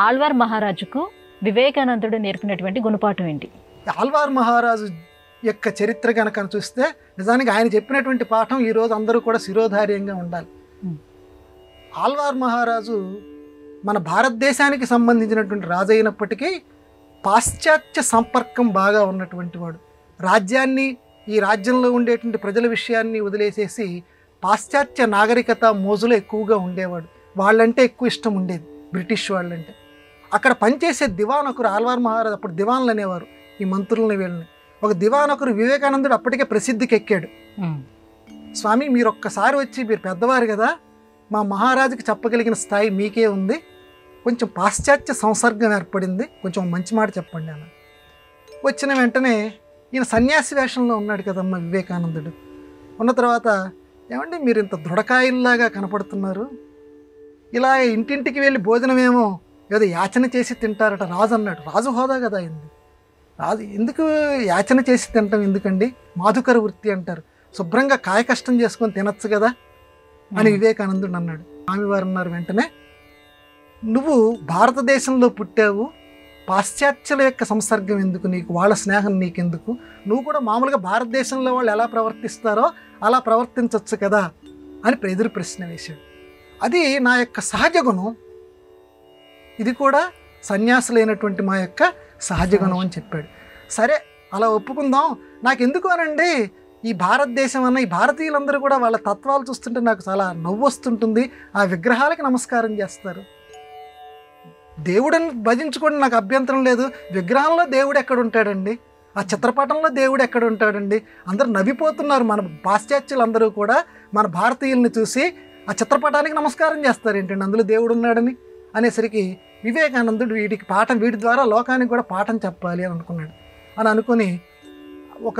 ఆళ్వార్ మహారాజుకు వివేకానందుడు నేర్పినటువంటి గుణపాఠం ఏంటి? ఆళ్వార్ మహారాజు యొక్క చరిత్ర కనుక చూస్తే నిజానికి ఆయన చెప్పినటువంటి పాఠం ఈరోజు అందరూ కూడా శిరోధార్యంగా ఉండాలి. ఆళ్వార్ మహారాజు మన భారతదేశానికి సంబంధించినటువంటి రాజు అయినప్పటికీ పాశ్చాత్య సంపర్కం బాగా ఉన్నటువంటి వాడు. రాజ్యాన్ని, ఈ రాజ్యంలో ఉండేటువంటి ప్రజల విషయాన్ని వదిలేసేసి పాశ్చాత్య నాగరికత మోజులో ఎక్కువగా ఉండేవాడు. వాళ్ళంటే ఎక్కువ ఇష్టం ఉండేది, బ్రిటిష్ వాళ్ళంటే. అక్కడ పనిచేసే దివానొకరు, ఆళ్వార్ మహారాజు అప్పుడు దివాన్లు అనేవారు ఈ మంత్రులని వీళ్ళని. ఒక దివానొకరు వివేకానందుడు అప్పటికే ప్రసిద్ధికి ఎక్కాడు. స్వామి, మీరు ఒక్కసారి వచ్చి, మీరు పెద్దవారు కదా, మా మహారాజుకి చెప్పగలిగిన స్థాయి మీకే ఉంది, కొంచెం పాశ్చాత్య సంసర్గం ఏర్పడింది, కొంచెం మంచి మాట చెప్పండి అన్న. వచ్చిన వెంటనే ఈయన సన్యాసి వేషంలో ఉన్నాడు కదమ్మా వివేకానందుడు. ఉన్న తర్వాత, ఏమండి మీరు ఇంత దృఢకాయల్లాగా కనపడుతున్నారు, ఇలా ఇంటింటికి వెళ్ళి భోజనమేమో ఏదో యాచన చేసి తింటారట రాజు అన్నాడు. రాజు హోదా కదా అయింది. రాజు ఎందుకు యాచన చేసి తింటాం ఎందుకండి, మాధుకర వృత్తి అంటారు, శుభ్రంగా కాయ కష్టం చేసుకొని తినచ్చు కదా అని వివేకానందుడు అన్నాడు. స్వామివారు అన్నారు వెంటనే, నువ్వు భారతదేశంలో పుట్టావు, పాశ్చాత్యుల యొక్క సంసర్గం ఎందుకు నీకు, వాళ్ళ స్నేహం నీకెందుకు, నువ్వు కూడా మామూలుగా భారతదేశంలో వాళ్ళు ఎలా ప్రవర్తిస్తారో అలా ప్రవర్తించవచ్చు కదా అని ఎదురు ప్రశ్న వేశాడు. అది నా యొక్క సహజ గుణం, ఇది కూడా సన్యాసులైనటువంటి మా యొక్క సహజ గుణం అని చెప్పాడు. సరే అలా ఒప్పుకుందాం, నాకెందుకు అనండి ఈ భారతదేశం అన్న, ఈ భారతీయులందరూ కూడా వాళ్ళ తత్వాలు చూస్తుంటే నాకు చాలా నవ్వు వస్తుంటుంది. ఆ విగ్రహాలకి నమస్కారం చేస్తారు. దేవుడిని భజించుకోండి, నాకు అభ్యంతరం లేదు, విగ్రహంలో దేవుడు ఎక్కడ ఉంటాడండి, ఆ చిత్రపటంలో దేవుడు ఎక్కడ ఉంటాడండి. అందరూ నవ్విపోతున్నారు. మన పాశ్చాత్యులందరూ కూడా మన భారతీయుల్ని చూసి ఆ చిత్రపటానికి నమస్కారం చేస్తారు ఏంటండి, అందులో దేవుడు ఉన్నాడని అనేసరికి వివేకానందుడు వీటి ద్వారా లోకానికి కూడా పాఠం చెప్పాలి అని అనుకున్నాడు. అని అనుకుని ఒక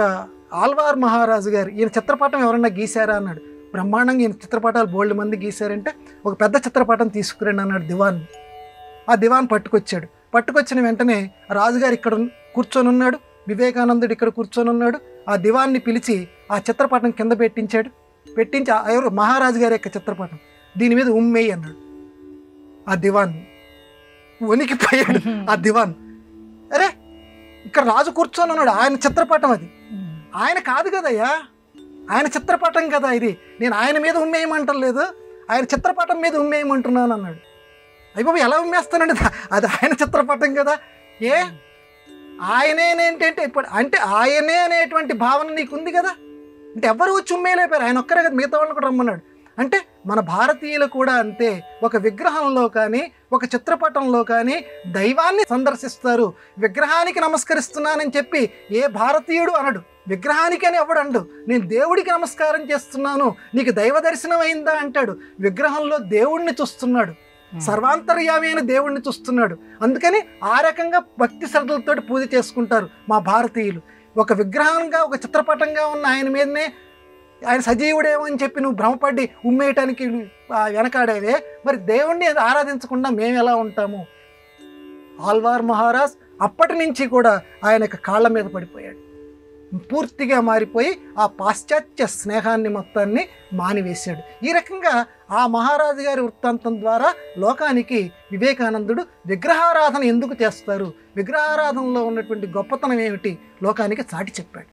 ఆళ్వార్ మహారాజు గారు, ఈయన చిత్రపటం ఎవరన్నా గీశారా అన్నాడు. బ్రహ్మాండంగా ఈయన చిత్రపటాలు బోల్డ్ మంది గీశారంటే ఒక పెద్ద చిత్రపటం తీసుకురండి అన్నాడు దివాన్. ఆ దివాన్ పట్టుకొచ్చాడు. పట్టుకొచ్చిన వెంటనే రాజుగారు ఇక్కడ కూర్చొని ఉన్నాడు, వివేకానందుడు ఇక్కడ కూర్చొని ఉన్నాడు. ఆ దివాన్ని పిలిచి ఆ చిత్రపటం కింద పెట్టించాడు. పెట్టించి ఎవరు, మహారాజు గారి యొక్క చిత్రపటం, దీని మీద ఉమ్మేయి అన్నాడు. ఆ దివాన్ వణికిపోయాడు. ఆ దివాన్, అరే ఇక్కడ రాజు కూర్చొని ఉన్నాడు, ఆయన చిత్రపటం అది, ఆయన కాదు కదయ్యా, ఆయన చిత్రపటం కదా ఇది, నేను ఆయన మీద ఉమ్మేయమంటలేదు, ఆయన చిత్రపటం మీద ఉమ్మేయమంటున్నాను అన్నాడు. అయిపోయి ఎలా ఉమ్మేస్తానండి, అది ఆయన చిత్రపటం కదా, ఏ ఆయనేనేంటంటే ఇప్పుడు అంటే ఆయనే అనేటువంటి భావన నీకుంది కదా, అంటే ఎవరు వచ్చి ఉమ్మేయలేపారు, ఆయన ఒక్కరే కదా, మిగతా వాళ్ళని కూడా రమ్మన్నాడు. అంటే మన భారతీయులు కూడా అంతే, ఒక విగ్రహంలో కానీ ఒక చిత్రపటంలో కానీ దైవాన్ని సందర్శిస్తారు. విగ్రహానికి నమస్కరిస్తున్నానని చెప్పి ఏ భారతీయుడు అనడు, విగ్రహానికి అని ఎవడు అండు, నేను దేవుడికి నమస్కారం చేస్తున్నాను, నీకు దైవ దర్శనం అయిందా అంటాడు. విగ్రహంలో దేవుణ్ణి చూస్తున్నాడు, సర్వాంతర్యామి అయిన దేవుణ్ణి చూస్తున్నాడు. అందుకని ఆ రకంగా భక్తి శ్రద్ధలతో పూజ చేసుకుంటారు మా భారతీయులు. ఒక విగ్రహంగా, ఒక చిత్రపటంగా ఉన్న ఆయన మీదనే ఆయన సజీవుడేమో అని చెప్పి నువ్వు భ్రమపడి ఉమ్మేయటానికి వెనకాడేవే, మరి దేవుణ్ణి ఆరాధించకుండా మేము ఎలా ఉంటాము? ఆళ్వార్ మహారాజ్ అప్పటి నుంచి కూడా ఆయన యొక్క కాళ్ళ మీద పడిపోయాడు, పూర్తిగా మారిపోయి ఆ పాశ్చాత్య స్నేహాన్ని మొత్తాన్ని మానివేశాడు. ఈ రకంగా ఆ మహారాజు గారి వృత్తాంతం ద్వారా లోకానికి వివేకానందుడు విగ్రహారాధన ఎందుకు చేస్తారు, విగ్రహారాధనలో ఉన్నటువంటి గొప్పతనం ఏమిటి లోకానికి చాటి చెప్పాడు.